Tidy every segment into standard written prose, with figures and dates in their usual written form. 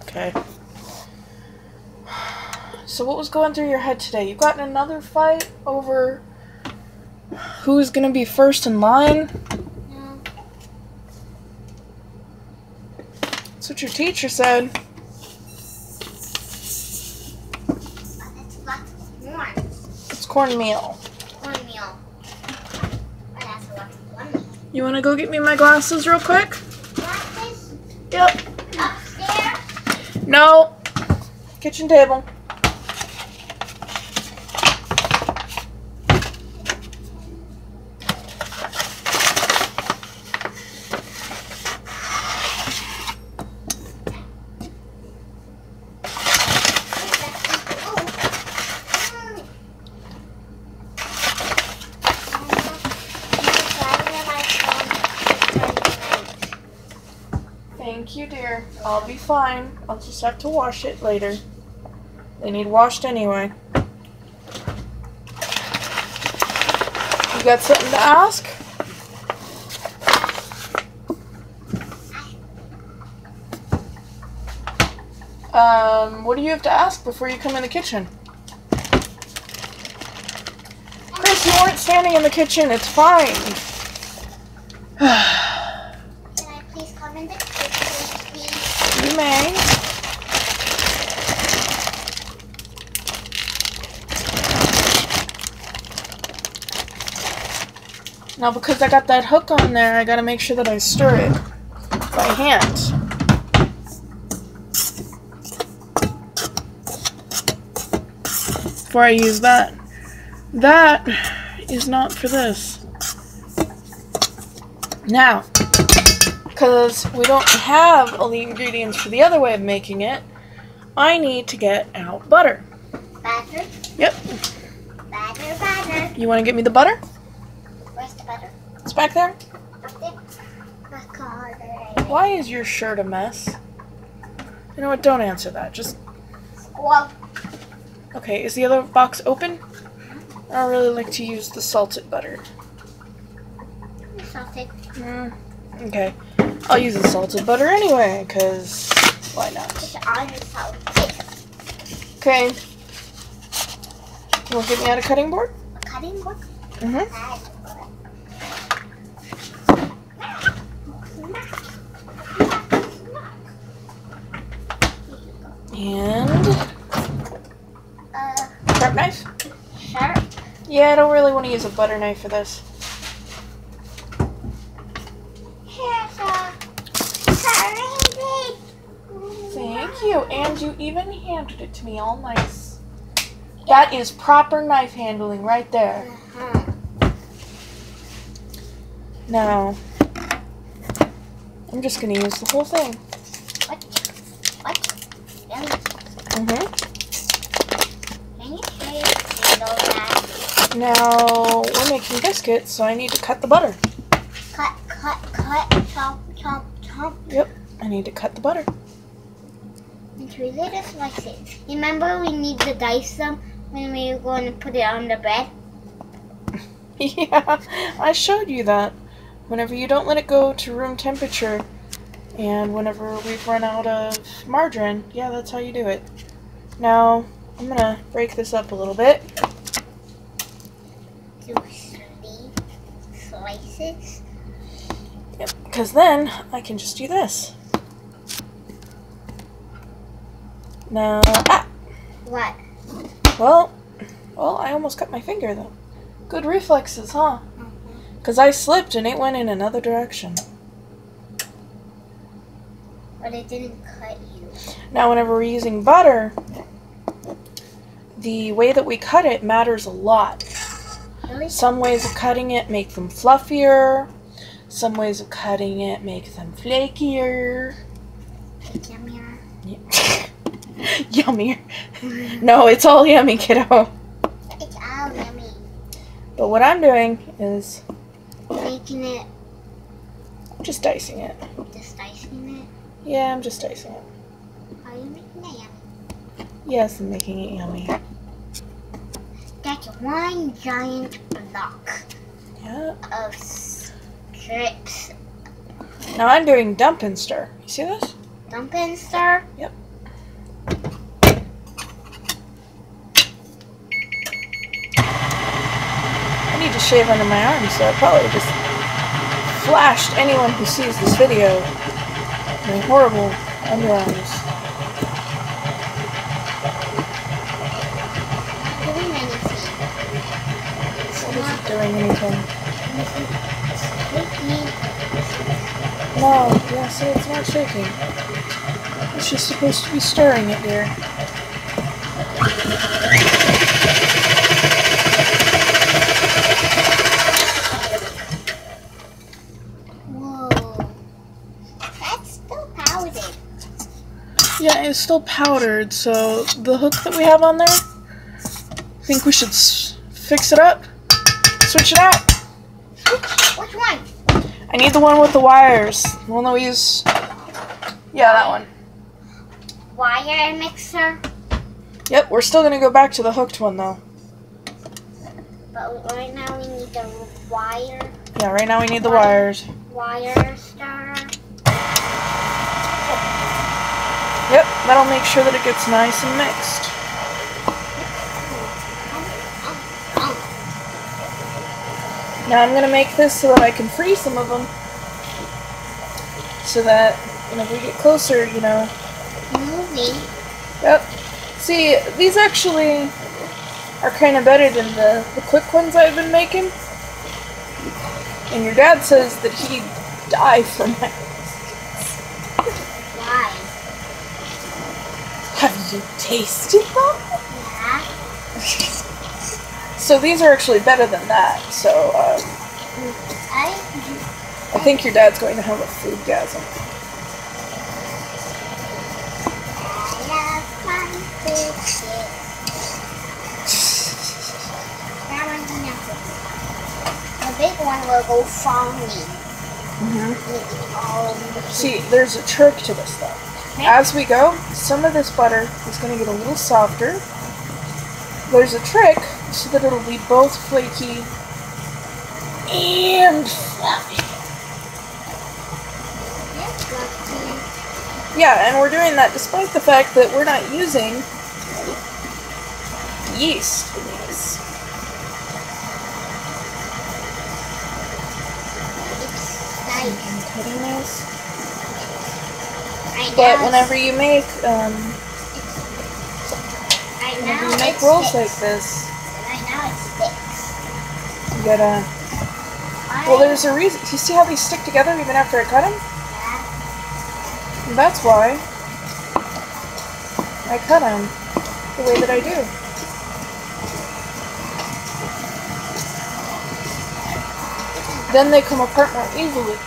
Okay. So what was going through your head today? You got in another fight over who's gonna be first in line? No. That's what your teacher said. That's lots of corn. It's cornmeal. Cornmeal. But that's lots of cornmeal. You wanna go get me my glasses real quick? Glasses? Yep. Upstairs? No. Kitchen table. Thank you, dear. I'll be fine. I'll just have to wash it later. They need washed anyway. You got something to ask? What do you have to ask before you come in the kitchen? Chris, you weren't standing in the kitchen. It's fine. Can I please come in the kitchen, please? You may. Now, because I got that hook on there, I gotta make sure that I stir it by hand. Before I use that. That is not for this. Now, because we don't have all the ingredients for the other way of making it, I need to get out butter. Butter? Yep. Butter. You want to get me the butter? Where's the butter? It's back there. Up there. Why is your shirt a mess? You know what? Don't answer that. Just... Well, Okay, is the other box open? I really like to use the salted butter. salted. Okay. I'll use the salted butter anyway, because why not? It's unsalted. Okay. You want to get me out a cutting board? A cutting board? Mm-hmm. And sharp knife? Sharp? Yeah, I don't really want to use a butter knife for this. Here's a curry. Thank you. And you even handed it to me all nice. That is proper knife handling right there. Now, I'm just going to use the whole thing. What? Really? Mm-hmm. Can you handle that? Now, we're making biscuits, so I need to cut the butter. Cut, chomp, chomp, chomp. Yep, I need to cut the butter. And we later slice it. Remember we need to dice them when we were going to put it on the bread? Yeah, I showed you that. Whenever you don't let it go to room temperature, and whenever we've run out of margarine, yeah, that's how you do it. Now, I'm going to break this up a little bit. Do slices. Yep, because then I can just do this. Now, What? Well, I almost cut my finger, though. Good reflexes, huh? Because I slipped and it went in another direction. But it didn't cut you. Now, whenever we're using butter, the way that we cut it matters a lot. Really? Some ways of cutting it make them fluffier. Some ways of cutting it make them flakier. Yummier. Yummier. No, it's all yummy, kiddo. It's all yummy. But what I'm doing is Making it, just dicing it. just dicing it. Yeah, I'm just dicing it. Are you making it yummy? Yes, I'm making it yummy. That's one giant block Yeah. of strips. Now I'm doing dump and stir. You see this? Dump and stir? Yep. I need to shave under my arms, so I probably just flashed anyone who sees this video my horrible underarms. Doing anything. What isn't doing anything? Shaking. No, yeah, see, it's not shaking. It's just supposed to be stirring it here. Whoa. That's still powdered. Yeah, it's still powdered, so the hook that we have on there, I think we should fix it up. Switch it out. Which one? I need the one with the wires. The one that we use. Yeah, that one. Wire mixer. Yep, we're still gonna go back to the hooked one though. But right now we need the wire. Yeah, right now we need the wires. Wire stir. Yep, that'll make sure that it gets nice and mixed. Now I'm gonna make this so that I can free some of them. So that whenever we get closer, you know. Moving. Yep. See, these actually are kind of better than the quick ones I've been making. And your dad says that he'd die for my... Why? Have you tasted them? Yeah. So these are actually better than that. So I think your dad's going to have a foodgasm. The big one will go farming. See, there's a trick to this though. As we go, some of this butter is going to get a little softer. There's a trick so that it'll be both flaky and fluffy. Yeah, and we're doing that despite the fact that we're not using yeast in these. I'm cutting this. But whenever you make rolls like this, right now it sticks. you gotta. Well, there's a reason. Do you see how these stick together even after I cut them? Yeah. And that's why I cut them the way that I do. Then they come apart more easily.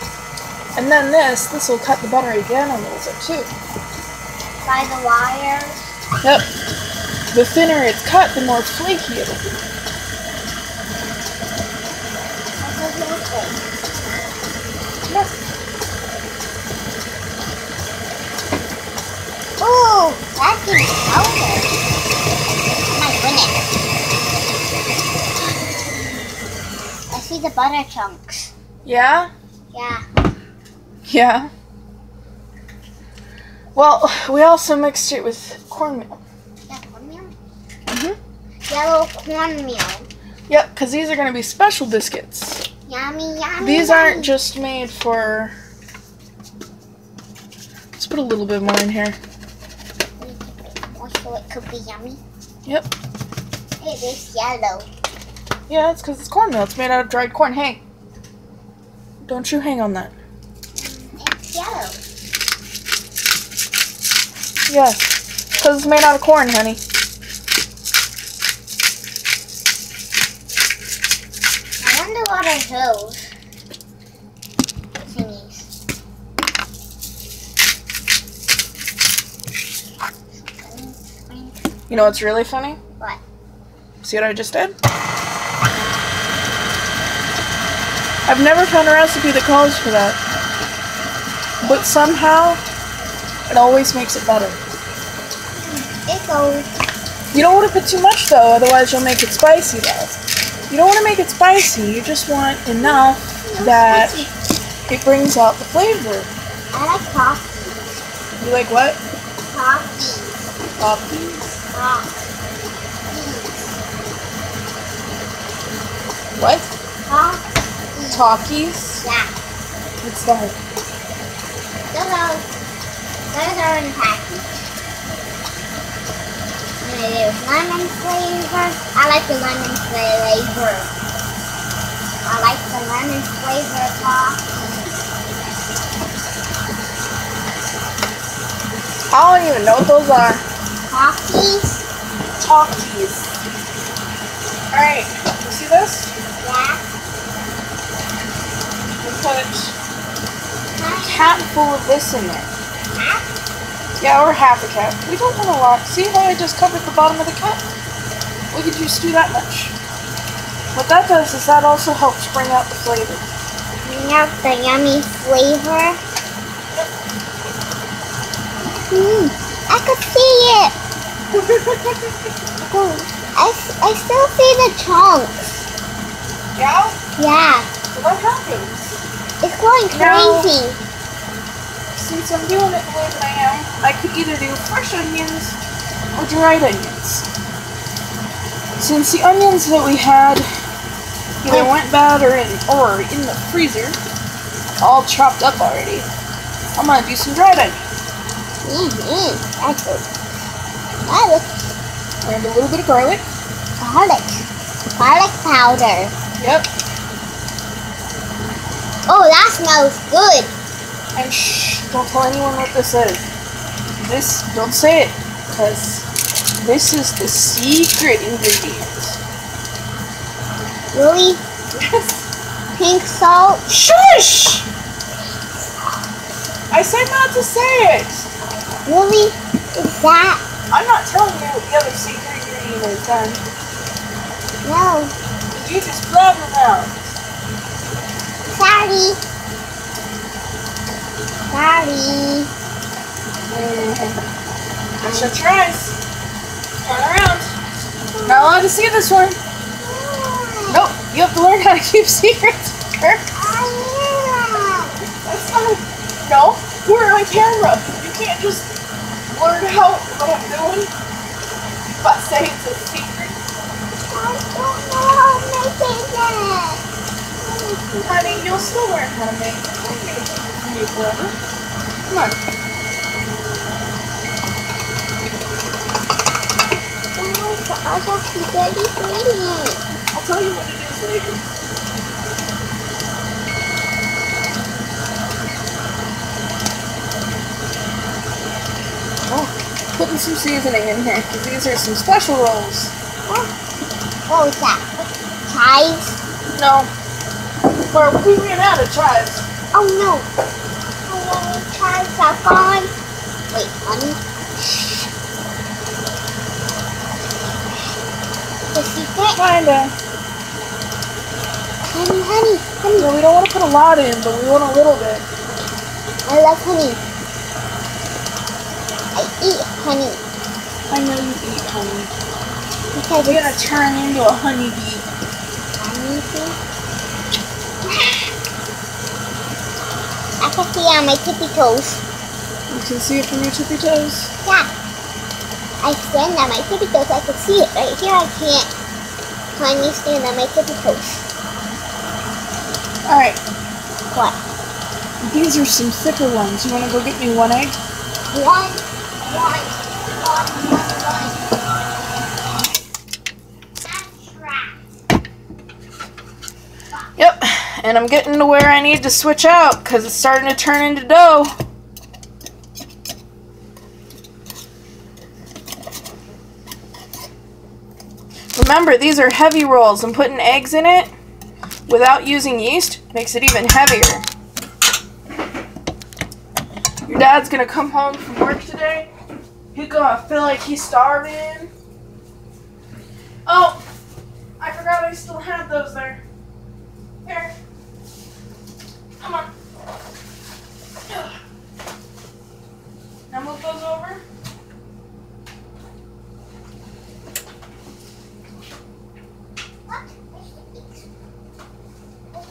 And then this will cut the butter again a little bit too. By the wires? Yep. The thinner it's cut, the more flaky it'll be. Yep. Oh, that's getting powder. My goodness. I see the butter chunks. Yeah? Yeah. Yeah. Well, we also mixed it with cornmeal. Yeah, cornmeal? Mm-hmm. Yellow cornmeal. Yep, because these are going to be special biscuits. Yummy, yummy. These aren't just made for... Let's put a little bit more in here. So it could be yummy. Yep. It is yellow. Yeah, it's because it's cornmeal. It's made out of dried corn. Hey, don't you hang on that. It's yellow. Yeah, because it's made out of corn, honey. I wonder what are those thingies. You know what's really funny? What? See what I just did? I've never found a recipe that calls for that. But somehow, it always makes it better. It goes. You don't want to put too much though, otherwise you'll make it spicy though. You don't want to make it spicy, you just want enough that it brings out the flavor. I like coffee. You like what? Talkies. Talkies. Talkies. What? Talkies. Talkies? Yeah. What's that? Those are in package. And there's lemon flavor. I like the lemon flavor. I like the lemon flavor talkies. I don't even know what those are. Talkies? Talkies. Alright, you see this? Yeah. We put a cat full of this in there. Yeah, or half a cup. We don't want a lot. See how I just covered the bottom of the cup? We could just do that much. What that does is that also helps bring out the flavor. Bring out the yummy flavor. I could see it. I still see the chunks. Yeah? Yeah. So what happens? It's going crazy. Since I'm doing it the way that I am, I could either do fresh onions or dried onions. Since the onions that we had either went bad or in the freezer, all chopped up already, I'm gonna do some dried onions. That's good. Garlic. And a little bit of garlic. Garlic powder. Yep. Oh, that smells good. And shh, don't tell anyone what this is. Don't say it, because this is the secret ingredient. Really? Yes. Pink salt? Shush! I said not to say it. Really? Is that? I'm not telling you what the other secret ingredient is then. No. You just blabber out. Sorry. Shut your eyes. Turn around. Not allowed to see this one. Nope. You have to learn how to keep secrets. That's fine. No, we're on camera. You can't just blurt out what I'm doing by saying it's a secret. I don't know how to make it. Honey, you'll still learn how to make it. I'll give it to you forever. Come on. I'll just be very brilliant. I'll tell you what it is later. Oh, putting some seasoning in here, because these are some special rolls. What was that? Chives? No. Or we ran out of chives. Oh no. Chives are gone. Wait, honey. The secret? Kinda. Honey. No, we don't want to put a lot in, but we want a little bit. I love honey. I eat honey. I know you eat honey. Because You're gonna turn into a honeybee. honeybee. I can see on my tippy toes. You can see it from your tippy toes. Yeah. I stand on my tippy toes. I can see it right here. I can't. So I need to stand on my tippy toes. Alright, What? these are some thicker ones. You wanna go get me one egg? One. Yep, and I'm getting to where I need to switch out because it's starting to turn into dough. Remember, these are heavy rolls, and putting eggs in it without using yeast makes it even heavier. Your dad's gonna come home from work today. He's gonna feel like he's starving. Oh, I forgot I still had those there. Here. Come on. Now move those over.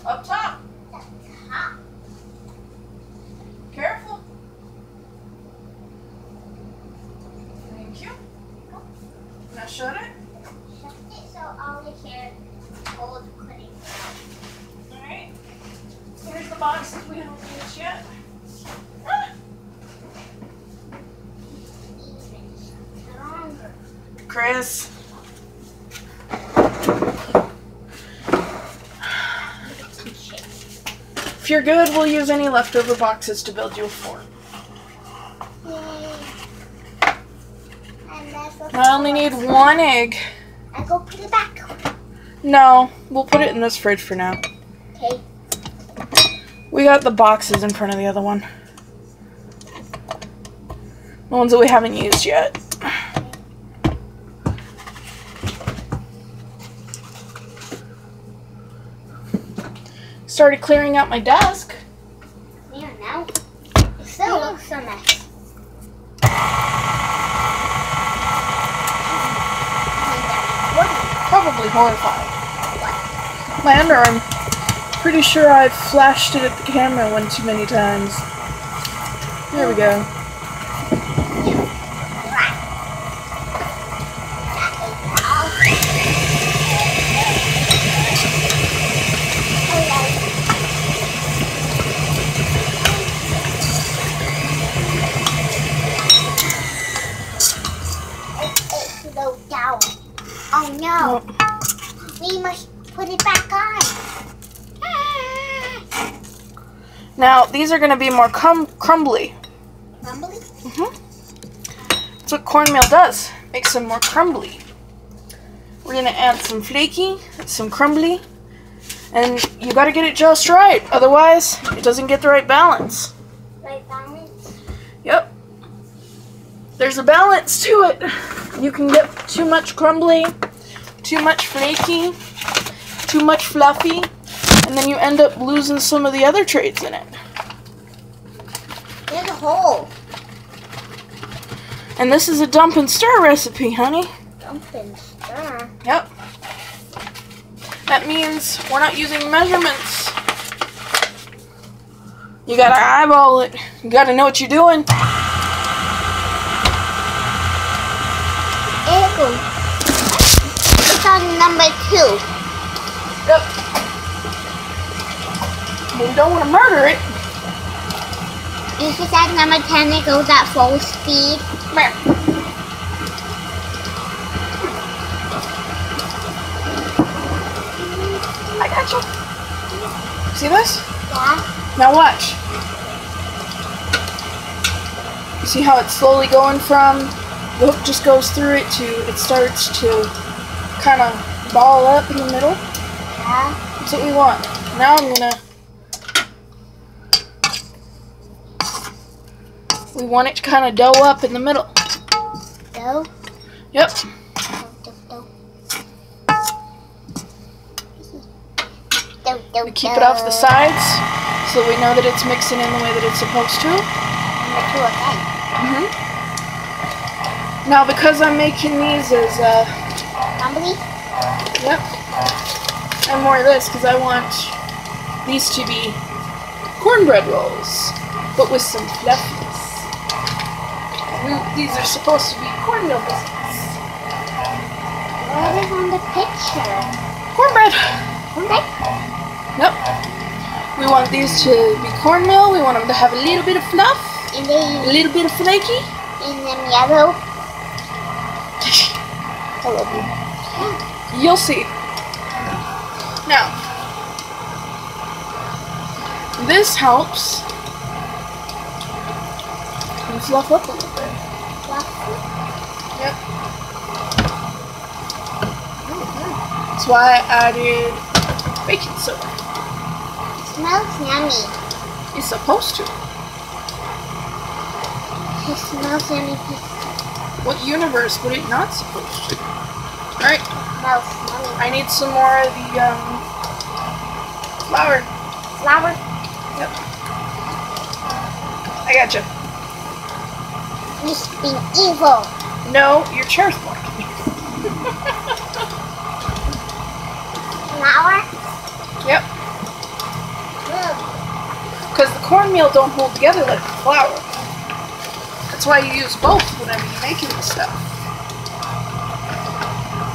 Up top. Careful. shut it. Shut it so all the hair gold pudding. Alright. Here's the boxes we haven't used yet. Even stronger. Chris. If you're good, we'll use any leftover boxes to build you a fort. Yay. I only need 1 egg. I go put it back. No, we'll put it in this fridge for now. Okay. We got the boxes in front of the other one. The ones that we haven't used yet. Started clearing out my desk. Yeah, now it still looks a mess. Probably horrified. My underarm. Pretty sure I flashed it at the camera one too many times. There we go. Oh no! We must put it back on. Now these are going to be more crumbly. Crumbly? That's what cornmeal does. Makes them more crumbly. We're going to add some flaky, some crumbly, and you got to get it just right. Otherwise, it doesn't get the right balance. Right balance? Yep. There's a balance to it. You can get too much crumbly, too much flaky, too much fluffy, and then you end up losing some of the other traits in it. There's a hole. And this is a dump and stir recipe, honey. Dump and stir. Yep. That means we're not using measurements. You gotta eyeball it. You gotta know what you're doing. It's on number 2. Yep. But we don't want to murder it. If it's at number 10, it goes at full speed. Come here. I got you. See this? Yeah. Now watch. You see how it's slowly going from the hook just goes through it to it starts to kind of ball up in the middle? Yeah. That's what we want. Now I'm gonna. We want it to kind of dough up in the middle. Dough? Yep. We keep it off the sides so that we know that it's mixing in the way that it's supposed to. Number 2 again. Now, because I'm making these as Crumbly? yep, and more of this because I want these to be cornbread rolls, but with some fluffiness. These are supposed to be cornmeal biscuits. What is on the picture? Cornbread. Cornbread? Yep. We want these to be cornmeal. We want them to have a little bit of fluff, And a they little bit of flaky. in them yellow. I love you. You'll see. Now, this helps and fluff up a little bit. Yep. That's why I added baking soda. Smells yummy. It's supposed to. It smells yummy. What universe would it not supposed to? Alright, Smells yummy. I need some more of the flour. Flour? Yep. I gotcha. Just being evil. No, your chair's blocking me. Flour? Yep. Good. Because the cornmeal don't hold together like the flour. That's why you use both whenever you're making this stuff.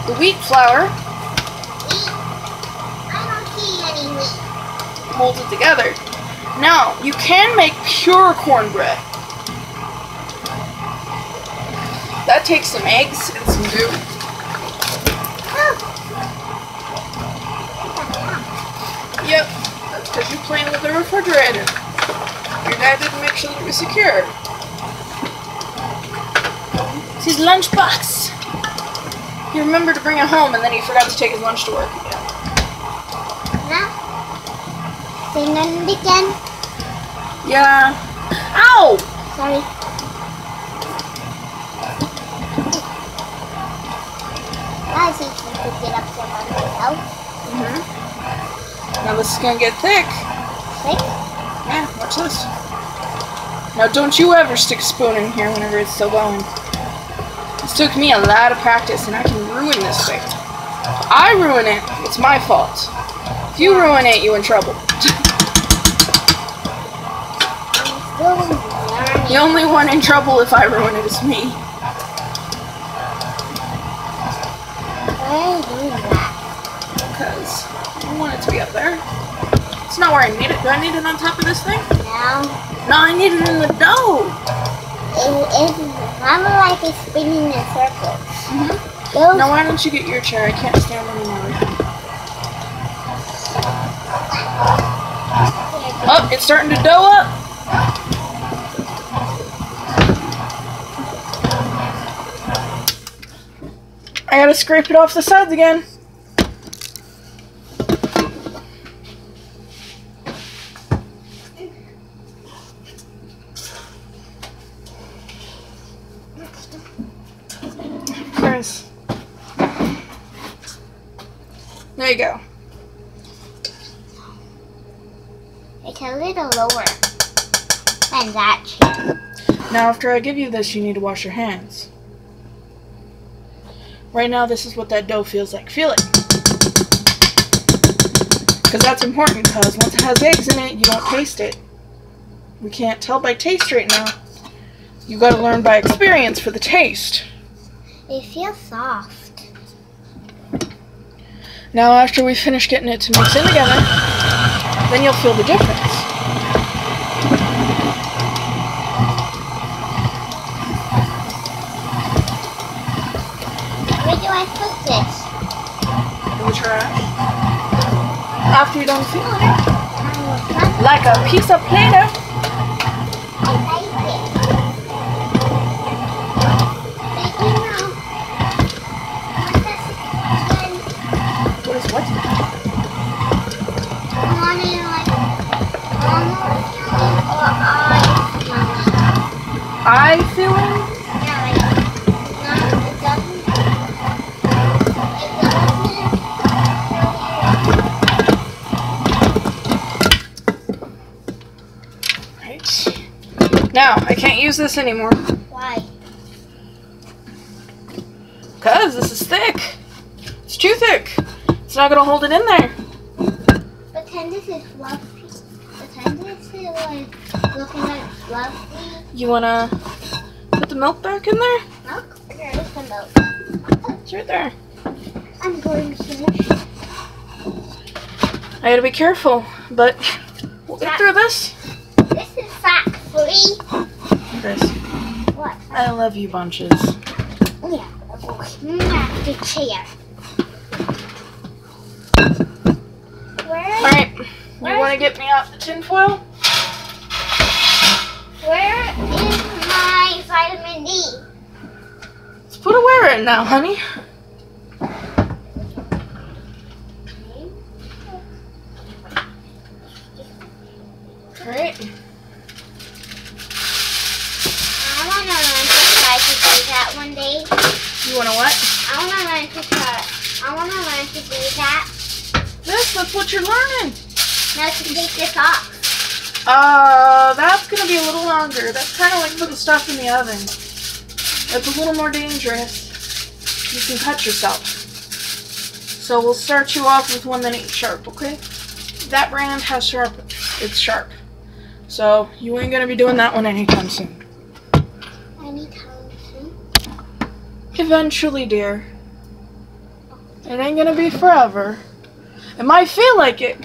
the wheat flour, I don't see any wheat. mold it together. Now, you can make pure cornbread. That takes some eggs and some dough. Yep, that's because you're playing with the refrigerator. Your dad didn't make sure that it was secure. It's his lunchbox. He remembered to bring it home and then he forgot to take his lunch to work again. Huh? Say nothing again. Yeah. Ow! Sorry. I see you could get upset by myself. Now this is gonna get thick. Thick? Yeah, watch this. Now don't you ever stick a spoon in here whenever it's still going. This took me a lot of practice and I can ruin this thing. I ruin it, it's my fault. If you ruin it, you're in trouble. I'm still learning. The only one in trouble if I ruin it is me. Why are you doing that? Because I want it to be up there. It's not where I need it. Do I need it on top of this thing? No. No, I need it in the dough. It's not like it's spinning in circles. Now why don't you get your chair? I can't stand anymore. Oh, it's starting to dough up. I gotta scrape it off the sides again. Chris. There you go. It's a little lower than that chair. Now after I give you this, you need to wash your hands. Right now, this is what that dough feels like. Feel it. Because that's important, because once it has eggs in it, you don't taste it. We can't tell by taste right now. You gotta learn by experience for the taste. It feels soft. Now after we finish getting it to mix in together, then you'll feel the difference. Where do I put this? In the trash. After you're done feeling it. I Like a piece of Play-Doh. like it. Did you know? What is what? I want it like almost or Eye feeling? yeah, like no, it doesn't. Right. Now, I can't use this anymore. Why? Because this is thick. It's too thick. It's not going to hold it in there. Pretend this is fluffy. Pretend this is like looking like fluffy. You want to put the milk back in there? Milk? Where is the milk? It's right there. I'm going to. I gotta be careful, but we'll get through this. This is fat free. Chris, What? I love you bunches. Yeah. The chair. Where? Alright, you want to get me out the tinfoil? Where is my vitamin D? Let's put away right now, honey. Alright. I want to learn to try to do that one day. You want to what? I want to learn to try. I want to learn to do that. That's what you're learning. Now to take this off. That's gonna be a little longer. That's kind of like putting stuff in the oven. That's a little more dangerous. You can cut yourself. So we'll start you off with one that ain't sharp, okay? That brand has sharp. It's sharp. So you ain't gonna be doing that one anytime soon. Anytime soon. Eventually, dear. It ain't gonna be forever. It might feel like it.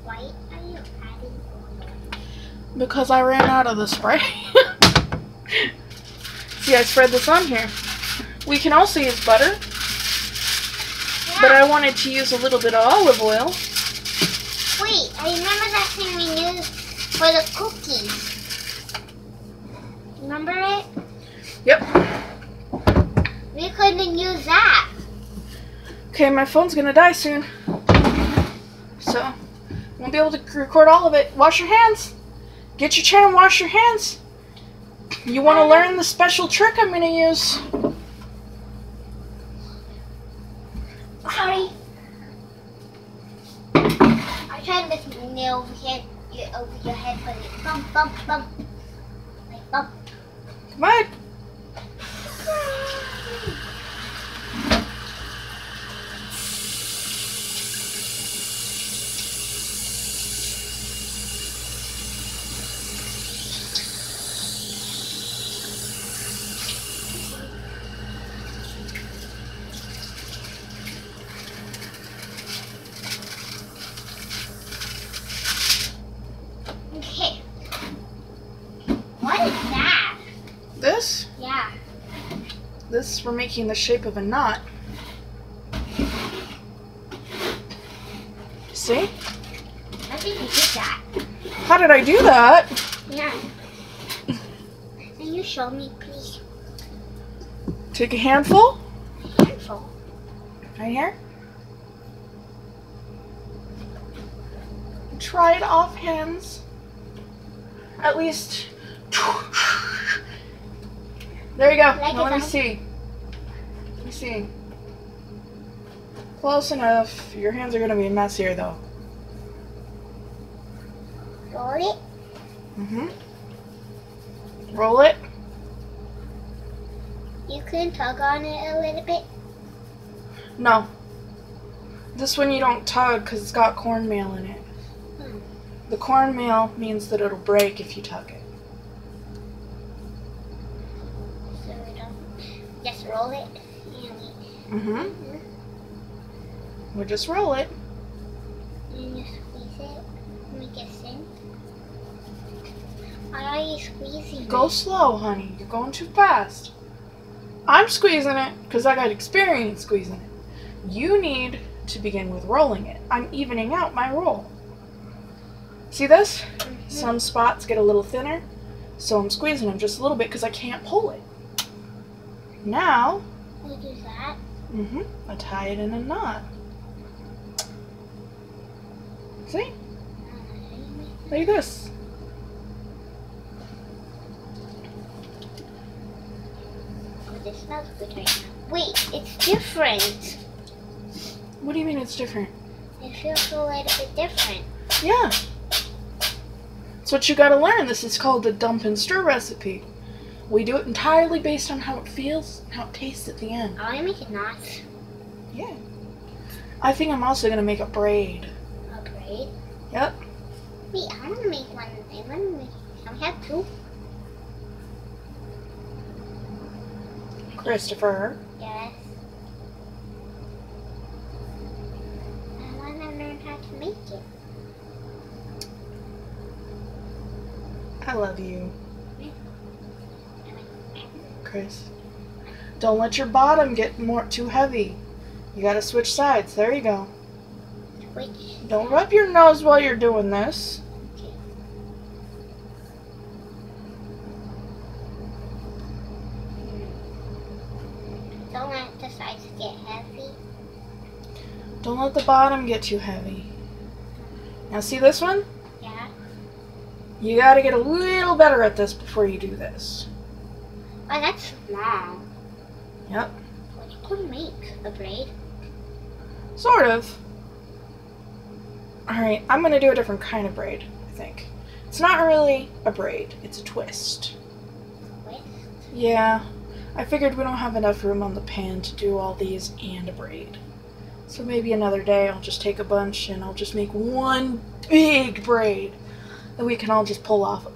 Why are you adding oil? Because I ran out of the spray. See, I spread this on here. We can also use butter, but I wanted to use a little bit of olive oil. Wait, I remember that thing we used for the cookies. Remember it? Yep. We couldn't use that. Okay, my phone's gonna die soon. So, won't be able to record all of it. Wash your hands. Get your chair and wash your hands. You want to learn the special trick I'm gonna use? Sorry. I tried this nail over your head, but it bump, bump, bump. Like bump. Come on. Okay. What is that? This? Yeah. This we're making the shape of a knot. See? I think you did that. How did I do that? Yeah. Can you show me, please? Take a handful. Handful. Right here. Try it off hands. At least. There you go. Like Now let me it, see. Let me see. Close enough. Your hands are gonna be messier though. Roll it. Roll it. You can tug on it a little bit. No. This one you don't tug because it's got cornmeal in it. The cornmeal means that it'll break if you tug it. So we don't just roll it. We'll just roll it. And you squeeze it. Make it sink. Why are you squeezing Go it? slow, honey. You're going too fast. I'm squeezing it because I got experience squeezing it. You need to begin with rolling it. I'm evening out my roll. See this? Some spots get a little thinner, so I'm squeezing them just a little bit because I can't pull it. Now, We do that. I tie it in a knot. See? Like this. Oh, this smells good right now. Wait, it's different. What do you mean it's different? It feels a little bit different. Yeah. That's what you gotta learn. This is called the dump and stir recipe. We do it entirely based on how it feels and how it tastes at the end. I want to make it knots. Yeah. I think I'm also gonna make a braid. A braid. Yep. Wait, I want to make one. I want to make. Can we have two? Christopher. Yes. I want to learn how to make it. I love you. Chris. Don't let your bottom get too heavy. You gotta switch sides. There you go. Which? Don't rub your nose while you're doing this. Okay. Don't let the sides get heavy. Don't let the bottom get too heavy. Now see this one? Yeah. You gotta get a little better at this before you do this. Oh, that's small. Yep. Well, you could make a braid. Sort of. Alright, I'm gonna do a different kind of braid, I think. It's not really a braid, it's a twist. Twist? Yeah, I figured we don't have enough room on the pan to do all these and a braid. So maybe another day I'll just take a bunch and I'll just make one big braid that we can all just pull off of.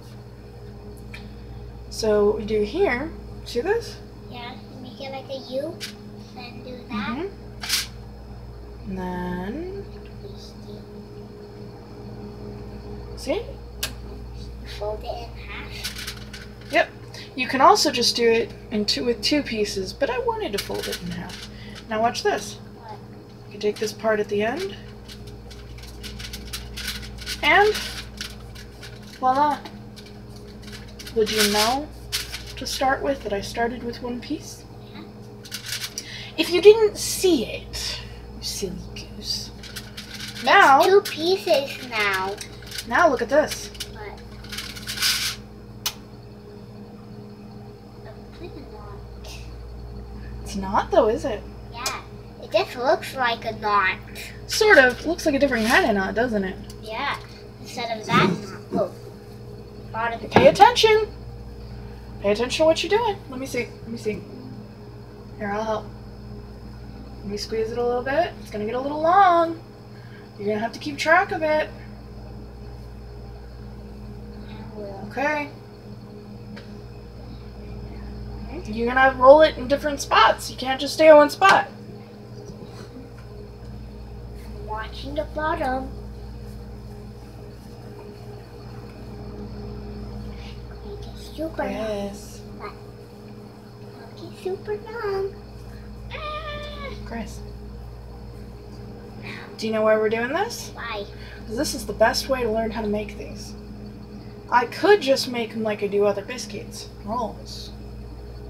So what we do here, see this? Yeah, you make it like a U. Then do that. And then, see? Fold it in half. Yep. You can also just do it with two pieces, but I wanted to fold it in half. Now watch this. What? You can take this part at the end, and voila. Would you know to start with that I started with one piece? Yeah. If you didn't see it, you silly goose. Now, Two pieces now. now look at this. What? It's like a knot. It's not though, is it? Yeah. It just looks like a knot. Sort of. Looks like a different kind of knot, doesn't it? Yeah. Instead of that knot. Oh. Bottom. Pay attention. Pay attention to what you're doing. Let me see. Let me see. Here, I'll help. Let me squeeze it a little bit. It's gonna get a little long. You're gonna have to keep track of it. I will. Okay. You're gonna roll it in different spots. You can't just stay on one spot. I'm watching the bottom. Make it super long. Yes. Make it super long. Ah. Chris. Do you know why we're doing this? Why? Because this is the best way to learn how to make these. I could just make them like I do other biscuits, rolls.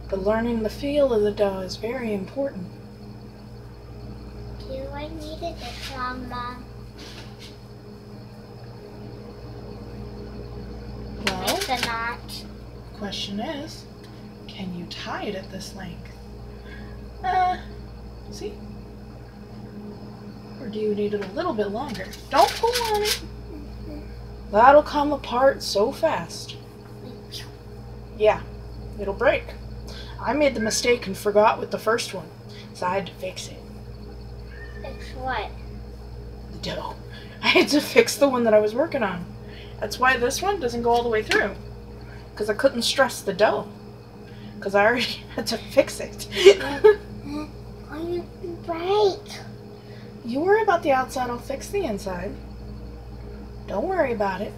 But learning the feel of the dough is very important. Do I need it this long, Mom? Well, Make the knot. question is, can you tie it at this length? See? Or do you need it a little bit longer? Don't pull on it. That'll come apart so fast. Yeah, it'll break. I made the mistake and forgot with the first one, so I had to fix it. Fix what? The dough. I had to fix the one that I was working on. That's why this one doesn't go all the way through. Because I couldn't stress the dough. Because I already had to fix it. Why did it break? You worry about the outside, I'll fix the inside. Don't worry about it.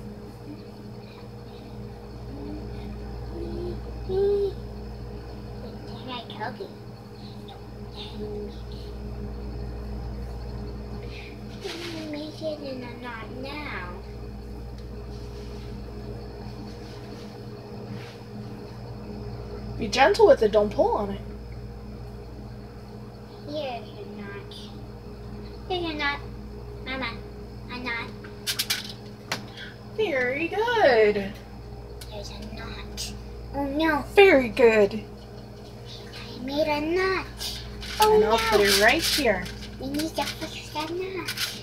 Can I tell you? Make it in a knot now. Be gentle with it, don't pull on it. Here's your knot. Here's your knot. Mama, a knot. Very good. There's a knot. Oh no, Very good. I made a knot. Oh And I'll no, put it right here. we need to fix that knot.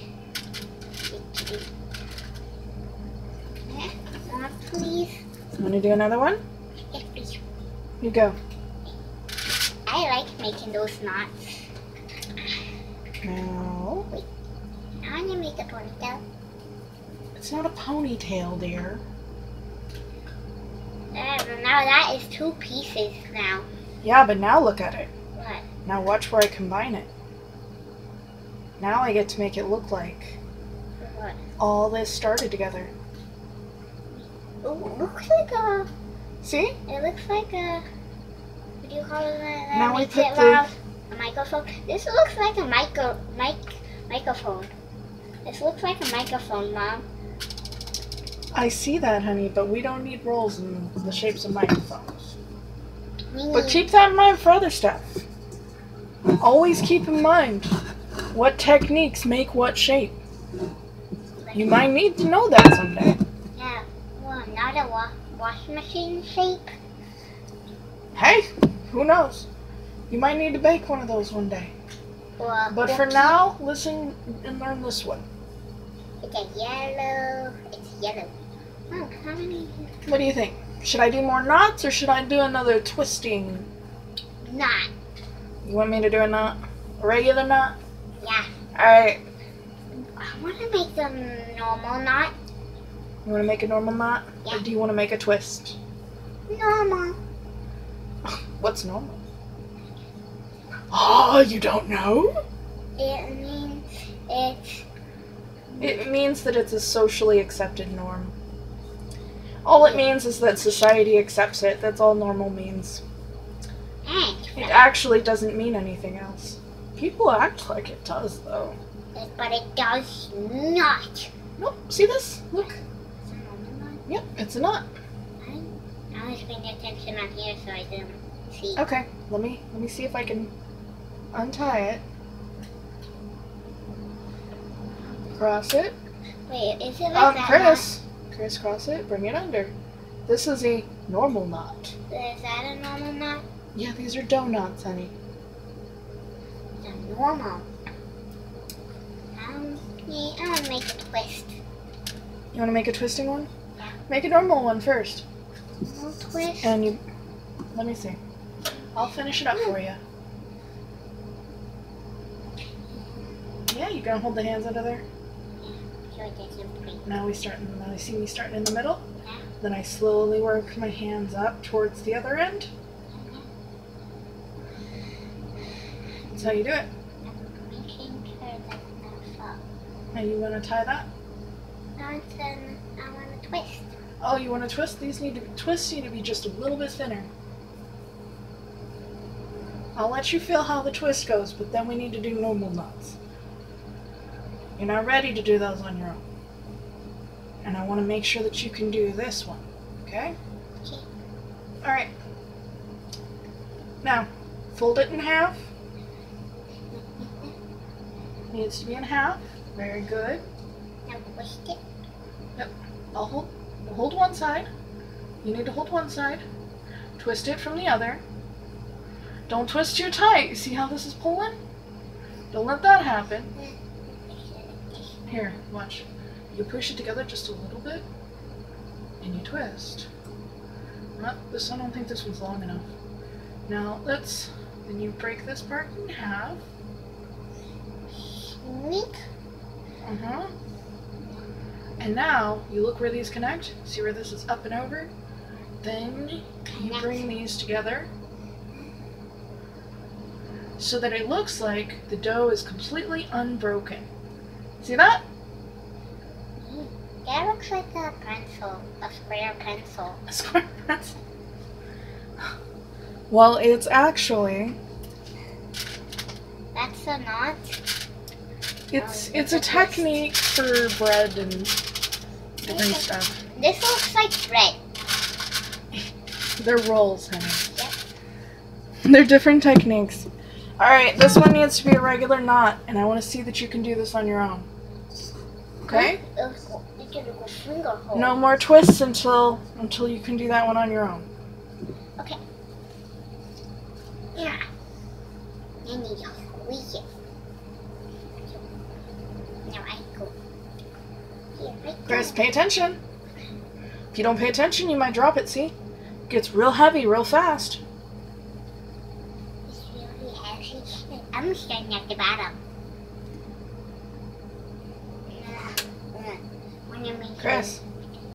Knot, please. Want to do another one? Yes, please. You go. I like making those knots. Now, I want to make a ponytail. it's not a ponytail, dear. Now that is two pieces now. Yeah, but now look at it. What? Now watch where I combine it. Now I get to make it look like What? all this started together. Oh, it looks like a. See? It looks like a. What do you call it? Now we Makes put it the- loud? A microphone. This looks like a microphone. This looks like a microphone, Mom. I see that, honey, but we don't need rolls in the shapes of microphones. We But need- keep that in mind for other stuff. Always keep in mind what techniques make what shape. You might need to know that someday. Yeah. Well, not a washing machine shape. Hey, who knows? You might need to bake one of those one day. Or But for cookie. now, listen and learn this one. It's a yellow. It's yellow. Oh, how many? What do you think? Should I do more knots or should I do another twisting? Not. You want me to do a knot? A regular knot? Yeah. Alright. I want to make them normal knot. You want to make a normal knot? Or Yeah. do you want to make a twist? Normal. What's normal? Oh, you don't know? It means it's... It means that it's a socially accepted norm. All it means is that society accepts it. That's all normal means. It actually doesn't mean anything else. People act like it does, though. But it does not. Nope. See this? Look. It's a normal knot. Yep, it's a knot. I was paying attention on here so I didn't see. Okay, let me see if I can untie it. Cross it. Wait, is it like that? Chris, crisscross it, bring it under. This is a normal knot. Is that a normal knot? Yeah, these are donuts, honey. It's a normal. Yeah, I want to make a twist. You want to make a twisting one? Yeah. Make a normal one first. No twist. And you, let me see. I'll finish it up for you. Yeah, you gonna hold the hands under there? Sure, there's some pretty. Now you see me starting in the middle. Yeah. Then I slowly work my hands up towards the other end. That's how you do it. I'm making sure that's not fall. And you want to tie that? I want to twist. Oh, you want to twist? These twists need to be just a little bit thinner. I'll let you feel how the twist goes, but then we need to do normal knots. You're not ready to do those on your own. And I want to make sure that you can do this one, okay? Okay. Alright. Now, fold it in half. Needs to be in half. Very good. Now twist it. I'll hold one side. You need to hold one side. Twist it from the other. Don't twist too tight. You see how this is pulling? Don't let that happen. Here, watch. You push it together just a little bit, and you twist. I don't think this one's long enough. Now, then you break this part in half. Sneak. And now, you look where these connect. See where this is up and over? Then you bring these together so that it looks like the dough is completely unbroken. See that? That looks like a pencil, a square pencil. A square pencil. Well, it's actually... That's a knot? It's a technique for bread and different stuff. This looks like bread. They're rolls, honey. Yep. They're different techniques. Alright, this one needs to be a regular knot, and I want to see that you can do this on your own. Okay? No more twists until you can do that one on your own. Okay. Yeah. I need to squeeze it. Now I go. Here I go. Chris, pay attention. If you don't pay attention, you might drop it, see? It gets real heavy real fast. It's really heavy. I'm starting at the bottom. Chris,